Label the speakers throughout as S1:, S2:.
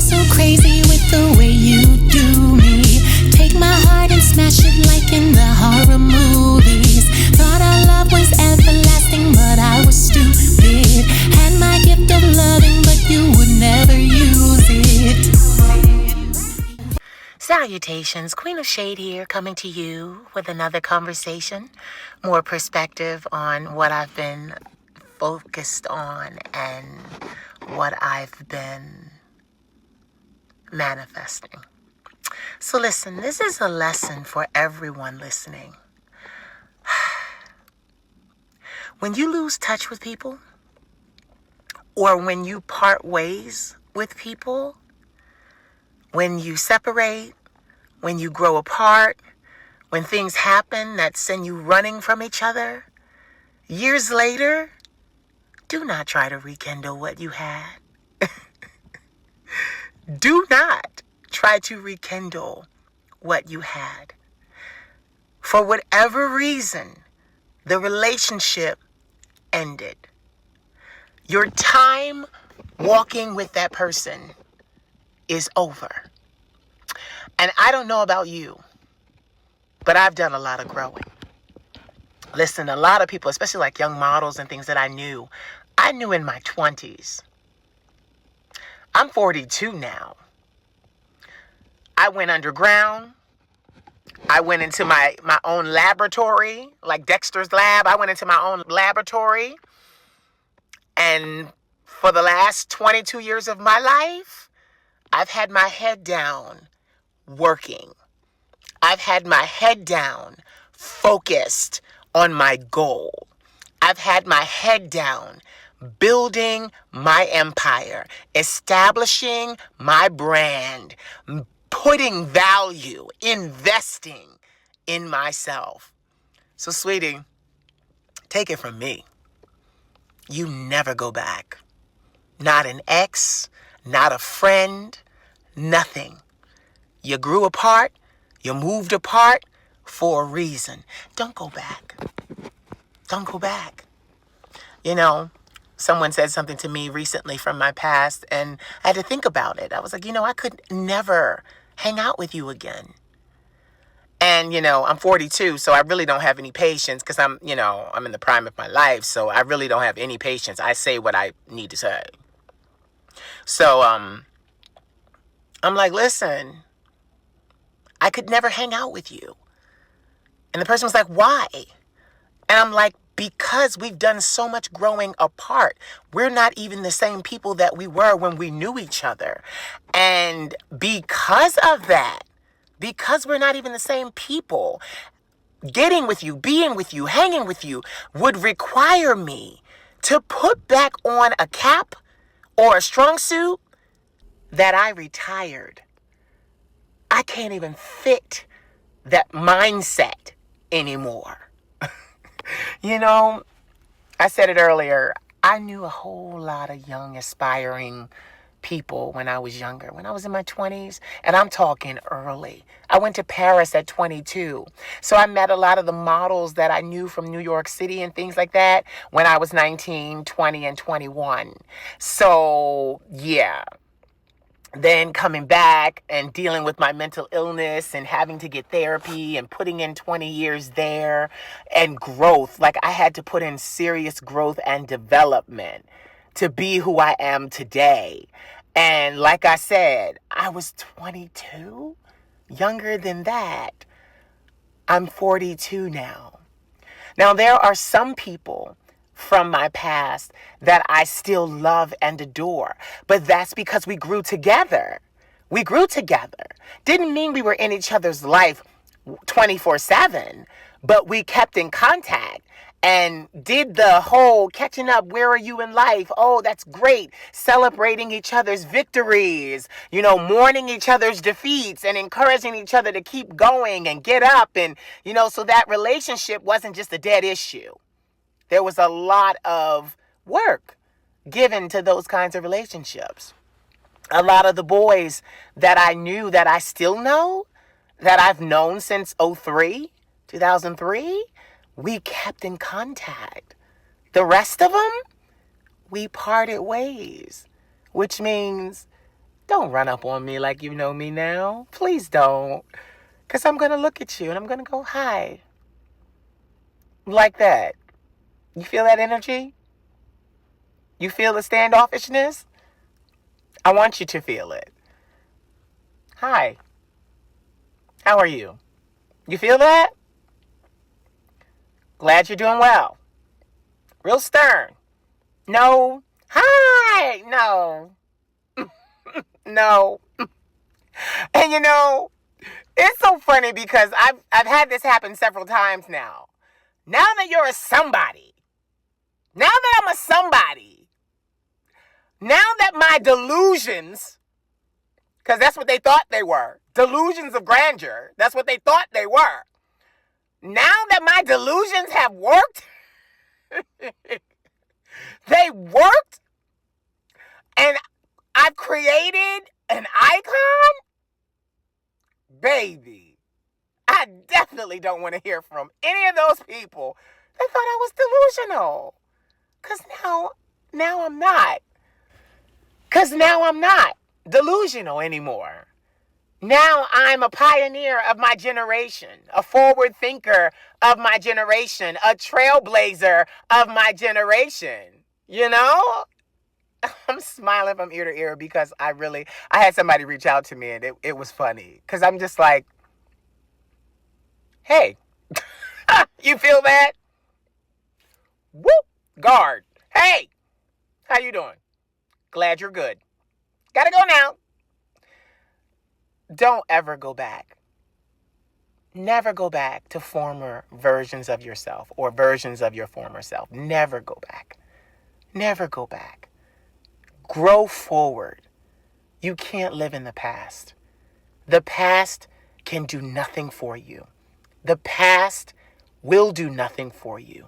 S1: so crazy with the way you do me. Take my heart and smash it like in the horror movies. Thought our love was everlasting, but I was stupid. Had my gift of loving, but you would never use it.
S2: Salutations, Queen of Shade here, coming to you with another conversation, more perspective on what I've been focused on and what I've been manifesting. So listen, this is a lesson for everyone listening. When you lose touch with people, or when you part ways with people, when you separate, when you grow apart, when things happen that send you running from each other, years later, do not try to rekindle what you had. Do not try to rekindle what you had. For whatever reason, the relationship ended. Your time walking with that person is over. And I don't know about you, but I've done a lot of growing. Listen, a lot of people, especially like young models and things that I knew in my 20s. I'm 42 now. I went underground. I went into my own laboratory, like Dexter's lab. I went into my own laboratory. And for the last 22 years of my life, I've had my head down working. I've had my head down focused on my goal. I've had my head down building my empire, establishing my brand, putting value, investing in myself. So, sweetie, take it from me. You never go back. Not an ex, not a friend, nothing. You grew apart, you moved apart for a reason. Don't go back. Don't go back. You know, someone said something to me recently from my past, and I had to think about it. I was like, I could never hang out with you again. And, I'm 42, so I really don't have any patience because I'm in the prime of my life, so I really don't have any patience. I say what I need to say. So, I'm like, listen, I could never hang out with you. And the person was like, why? And I'm like, because we've done so much growing apart. We're not even the same people that we were when we knew each other. And because of that, because we're not even the same people, getting with you, being with you, hanging with you would require me to put back on a cap or a strong suit that I retired. I can't even fit that mindset anymore. I said it earlier. I knew a whole lot of young, aspiring people when I was younger, when I was in my 20s, and I'm talking early. I went to Paris at 22. So I met a lot of the models that I knew from New York City and things like that when I was 19, 20, and 21. So, yeah. Then coming back and dealing with my mental illness and having to get therapy and putting in 20 years there and growth. Like I had to put in serious growth and development to be who I am today. And like I said, I was 22, younger than that. I'm 42 now. Now, there are some people from my past that I still love and adore, but that's because we grew together. We grew together. Didn't mean we were in each other's life 24/7, but we kept in contact and did the whole catching up. Where are you in life? Oh, that's great. Celebrating each other's victories, mourning each other's defeats and encouraging each other to keep going and get up. And, so that relationship wasn't just a dead issue. There was a lot of work given to those kinds of relationships. A lot of the boys that I knew, that I still know, that I've known since 2003, we kept in contact. The rest of them, we parted ways, which means Don't run up on me like you know me now. Please don't. Because I'm going to look at you and I'm going to go, hi. Like that. You feel that energy? You feel the standoffishness? I want you to feel it. Hi. How are you? You feel that? Glad you're doing well. Real stern. No. Hi. No. No. And you know, it's so funny because I've had this happen several times now. Now that you're a somebody, now that I'm a somebody, now that my delusions, because that's what they thought they were, delusions of grandeur, that's what they thought they were. Now that my delusions have worked, they worked, and I've created an icon, baby, I definitely don't want to hear from any of those people that thought I was delusional. Because now I'm not. Because now I'm not delusional anymore. Now I'm a pioneer of my generation, a forward thinker of my generation, a trailblazer of my generation. You know? I'm smiling from ear to ear because I had somebody reach out to me and it was funny. Because I'm just like, hey, you feel that? Whoop, guard. Hey, how you doing? Glad you're good. Gotta go now. Don't ever go back. Never go back to former versions of yourself or versions of your former self. Never go back. Never go back. Grow forward. You can't live in the past. The past can do nothing for you. The past will do nothing for you.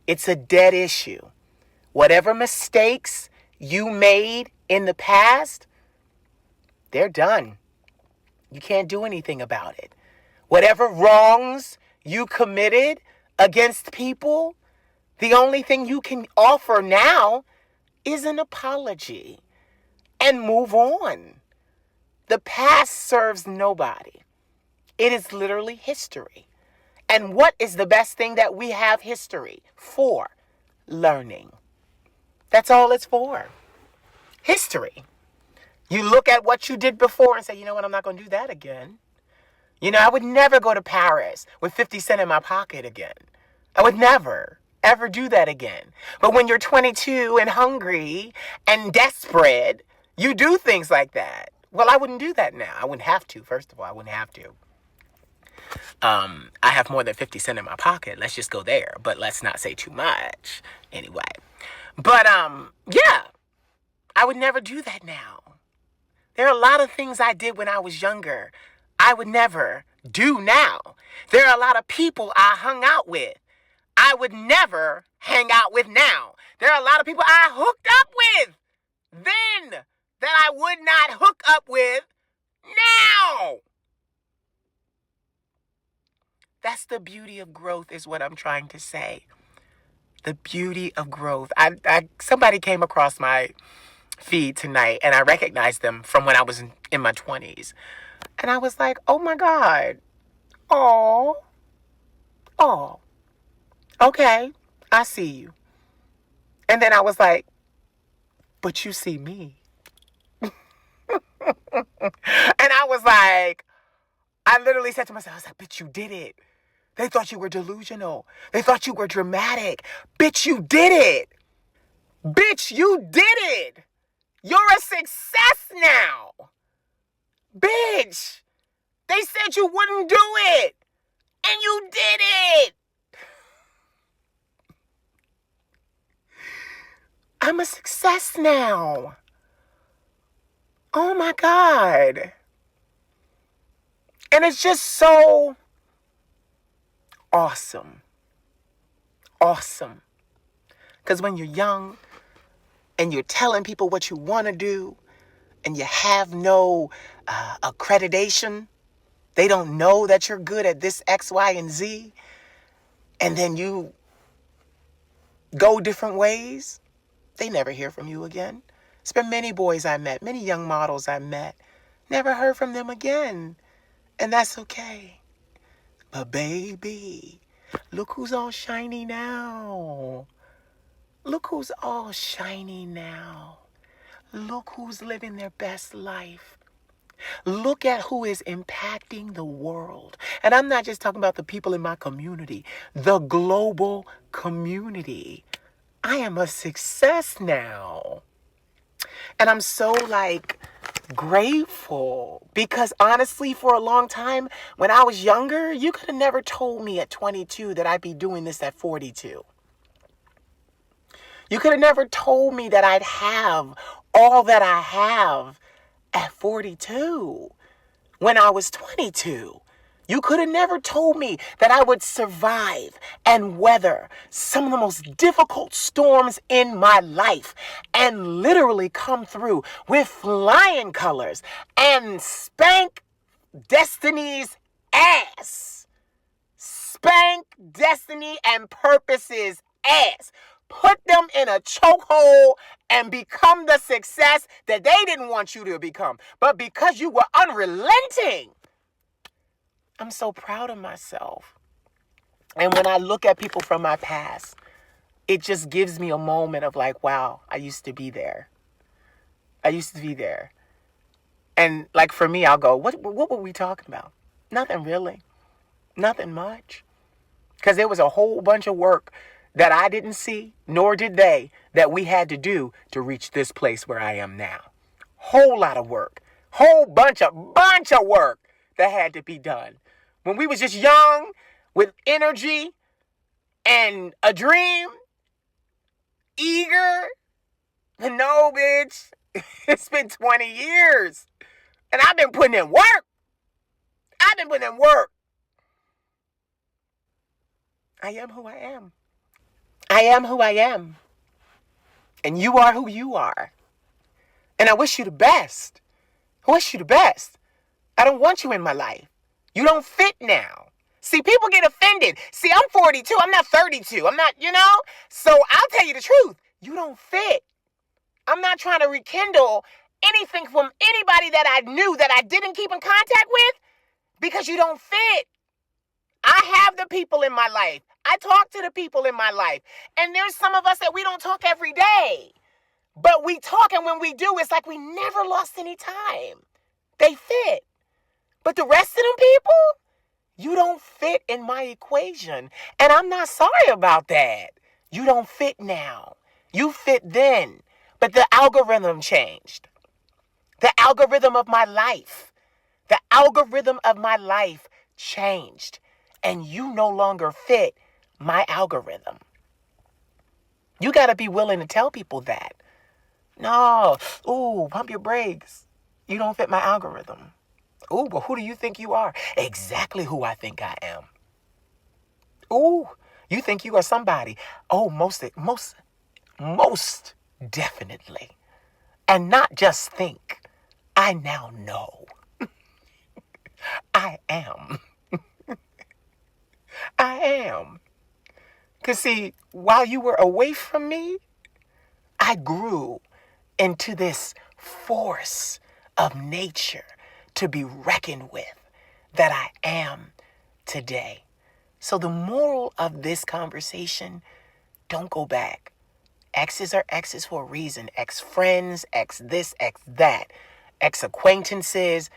S2: It's a dead issue. Whatever mistakes you made in the past, they're done. You can't do anything about it. Whatever wrongs you committed against people, the only thing you can offer now is an apology and move on. The past serves nobody. It is literally history. And what is the best thing that we have history for? Learning. That's all it's for. History. You look at what you did before and say, you know what, I'm not going to do that again. You know, I would never go to Paris with 50 cents in my pocket again. I would never, ever do that again. But when you're 22 and hungry and desperate, you do things like that. Well, I wouldn't do that now. I wouldn't have to. First of all, I wouldn't have to. I have more than 50 cents in my pocket. Let's just go there. But let's not say too much. Anyway. But, yeah. I would never do that now. There are a lot of things I did when I was younger I would never do now. There are a lot of people I hung out with I would never hang out with now. There are a lot of people I hooked up with then that I would not hook up with now. That's the beauty of growth is what I'm trying to say. The beauty of growth. Somebody came across my feed tonight and I recognized them from when I was in my 20s. And I was like, oh my God. Oh. Okay. I see you. And then I was like, but you see me. And I was like, I literally said to myself, I was like, bitch, you did it. They thought you were delusional. They thought you were dramatic. Bitch, you did it. Bitch, you did it. You're a success now. Bitch, they said you wouldn't do it. And you did it. I'm a success now. Oh my God. And it's just so awesome. Awesome. Because when you're young and you're telling people what you want to do and you have no accreditation, they don't know that you're good at this X, Y, and Z, and then you go different ways, they never hear from you again. It's been many boys I met, many young models I met. Never heard from them again. And that's okay. But baby, look who's all shiny now. Look who's all shiny now. Look who's living their best life. Look at who is impacting the world. And I'm not just talking about the people in my community, the global community. I am a success now. And I'm so grateful because honestly, for a long time, when I was younger, you could have never told me at 22 that I'd be doing this at 42. You could have never told me that I'd have all that I have at 42 when I was 22. You could have never told me that I would survive and weather some of the most difficult storms in my life and literally come through with flying colors and spank Destiny's ass. Spank Destiny and Purpose's ass. Put them in a chokehold and become the success that they didn't want you to become. But because you were unrelenting, I'm so proud of myself. And when I look at people from my past, it just gives me a moment of wow, I used to be there. I used to be there. And for me, I'll go, what were we talking about? Nothing really. Nothing much. Because there was a whole bunch of work that I didn't see, nor did they, that we had to do to reach this place where I am now. Whole lot of work. Whole bunch of work that had to be done. When we was just young, with energy and a dream, eager. No, bitch. It's been 20 years. And I've been putting in work. I am who I am. I am who I am. And you are who you are. And I wish you the best. I don't want you in my life. You don't fit now. See, people get offended. See, I'm 42. I'm not 32. I'm not, So I'll tell you the truth. You don't fit. I'm not trying to rekindle anything from anybody that I knew that I didn't keep in contact with because you don't fit. I have the people in my life. I talk to the people in my life. And there's some of us that we don't talk every day. But we talk, and when we do, it's like we never lost any time. They fit. But the rest of them people, you don't fit in my equation. And I'm not sorry about that. You don't fit now. You fit then. But the algorithm changed. The algorithm of my life. The algorithm of my life changed. And you no longer fit my algorithm. You got to be willing to tell people that. No. Ooh, pump your brakes. You don't fit my algorithm. Ooh, but who do you think you are? Exactly who I think I am. Ooh, you think you are somebody. Oh, most definitely. And not just think. I now know. I am. I am. Because see, while you were away from me, I grew into this force of nature to be reckoned with that I am today. So the moral of this conversation, don't go back. Exes are exes for a reason. Ex-friends, ex-this, ex-that, ex-acquaintances.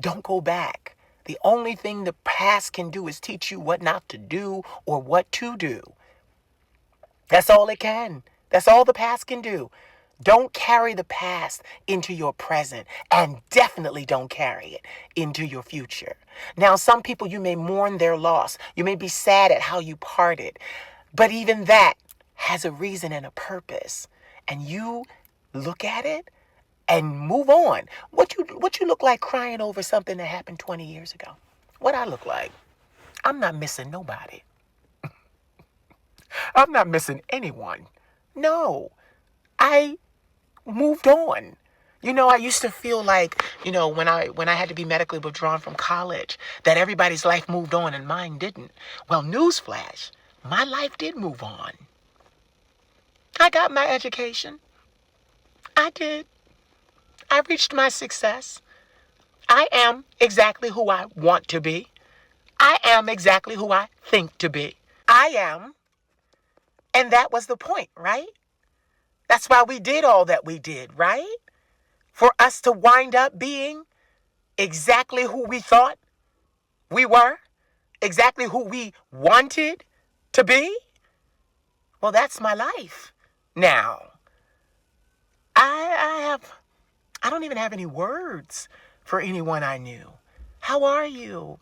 S2: Don't go back. The only thing the past can do is teach you what not to do or what to do. That's all it can. That's all the past can do. Don't carry the past into your present, and definitely don't carry it into your future. Now, some people, you may mourn their loss. You may be sad at how you parted, but even that has a reason and a purpose. And you look at it and move on. What you look like crying over something that happened 20 years ago? What I look like? I'm not missing nobody. I'm not missing anyone. No, I moved on. I used to feel like, when I had to be medically withdrawn from college, that everybody's life moved on and mine didn't. Well, newsflash, my life did move on. I got my education. I did. I reached my success. I am exactly who I want to be. I am exactly who I think to be. I am. And that was the point, right? That's why we did all that we did, right? For us to wind up being exactly who we thought we were, exactly who we wanted to be. Well, that's my life. Now, I don't even have any words for anyone I knew. How are you?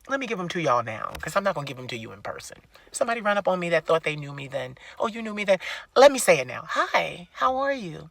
S2: Let me give them to y'all now, because I'm not going to give them to you in person. Somebody run up on me that thought they knew me then. Oh, you knew me then. Let me say it now. Hi, how are you?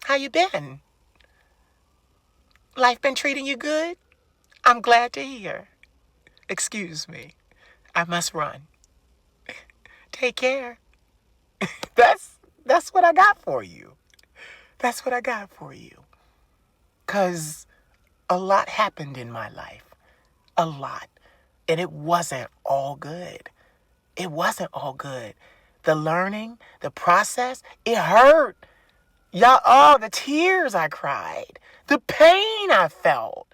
S2: How you been? Life been treating you good? I'm glad to hear. Excuse me. I must run. Take care. That's what I got for you. That's what I got for you. 'Cause a lot happened in my life. A lot. And it wasn't all good. It wasn't all good. The learning, the process, it hurt. Y'all, oh, the tears I cried, the pain I felt,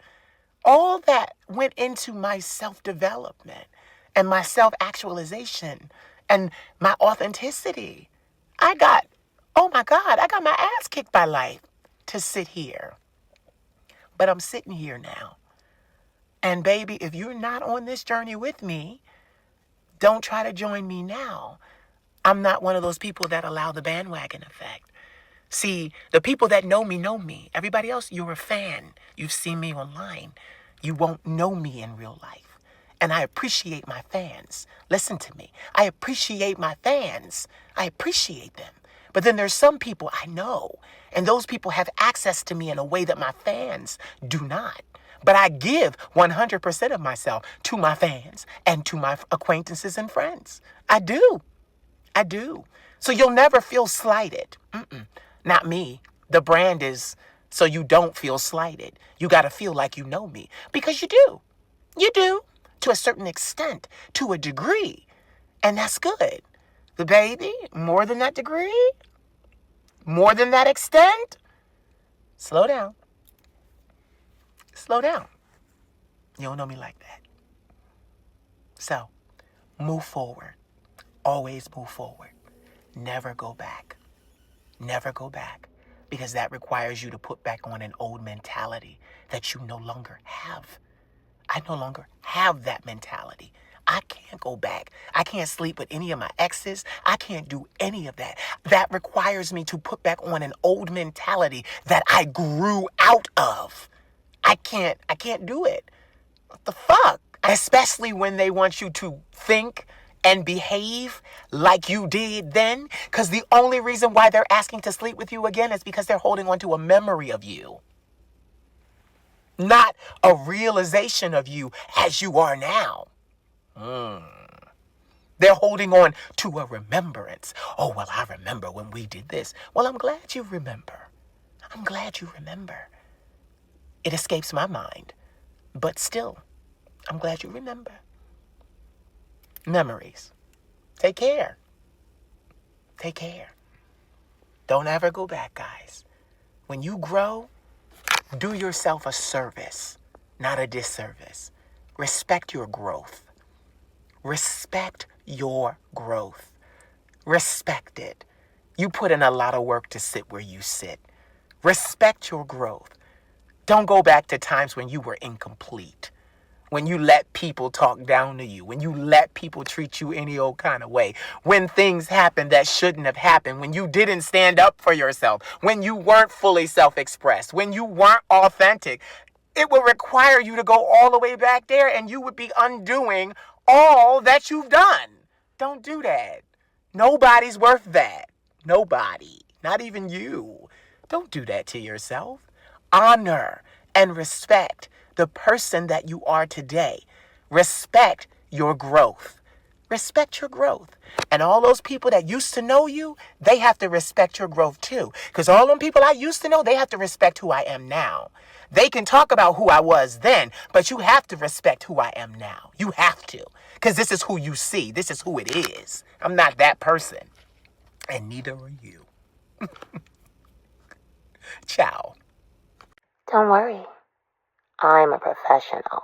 S2: all that went into my self-development and my self-actualization and my authenticity. Oh my God, I got my ass kicked by life to sit here. But I'm sitting here now. And baby, if you're not on this journey with me, don't try to join me now. I'm not one of those people that allow the bandwagon effect. See, the people that know me know me. Everybody else, you're a fan. You've seen me online. You won't know me in real life. And I appreciate my fans. Listen to me. I appreciate my fans. I appreciate them. But then there's some people I know, and those people have access to me in a way that my fans do not. But I give 100% of myself to my fans and to my acquaintances and friends. I do. I do. So you'll never feel slighted. Not me. The brand is so you don't feel slighted. You got to feel like you know me. Because you do. You do. To a certain extent. To a degree. And that's good. The baby, more than that degree? More than that extent? Slow down. Slow down. You don't know me like that. So, move forward. Always move forward. Never go back. Never go back. Because that requires you to put back on an old mentality that you no longer have. I no longer have that mentality. I can't go back. I can't sleep with any of my exes. I can't do any of that. That requires me to put back on an old mentality that I grew out of. I can't do it. What the fuck? Especially when they want you to think and behave like you did then. Because the only reason why they're asking to sleep with you again is because they're holding on to a memory of you. Not a realization of you as you are now. They're holding on to a remembrance. Oh, well, I remember when we did this. Well, I'm glad you remember. I'm glad you remember. It escapes my mind. But still, I'm glad you remember. Memories. Take care. Take care. Don't ever go back, guys. When you grow, do yourself a service, not a disservice. Respect your growth. Respect your growth. Respect it. You put in a lot of work to sit where you sit. Respect your growth. Don't go back to times when you were incomplete. When you let people talk down to you. When you let people treat you any old kind of way. When things happened that shouldn't have happened. When you didn't stand up for yourself. When you weren't fully self-expressed. When you weren't authentic. It would require you to go all the way back there, and you would be undoing all that you've done. Don't do that. Nobody's worth that. Nobody. Not even you. Don't do that to yourself. Honor and respect the person that you are today. Respect your growth. Respect your growth. And all those people that used to know you, they have to respect your growth too. Because all them people I used to know, they have to respect who I am now. They can talk about who I was then, but you have to respect who I am now. You have to. Because this is who you see. This is who it is. I'm not that person. And neither are you. Ciao.
S3: Don't worry, I'm a professional.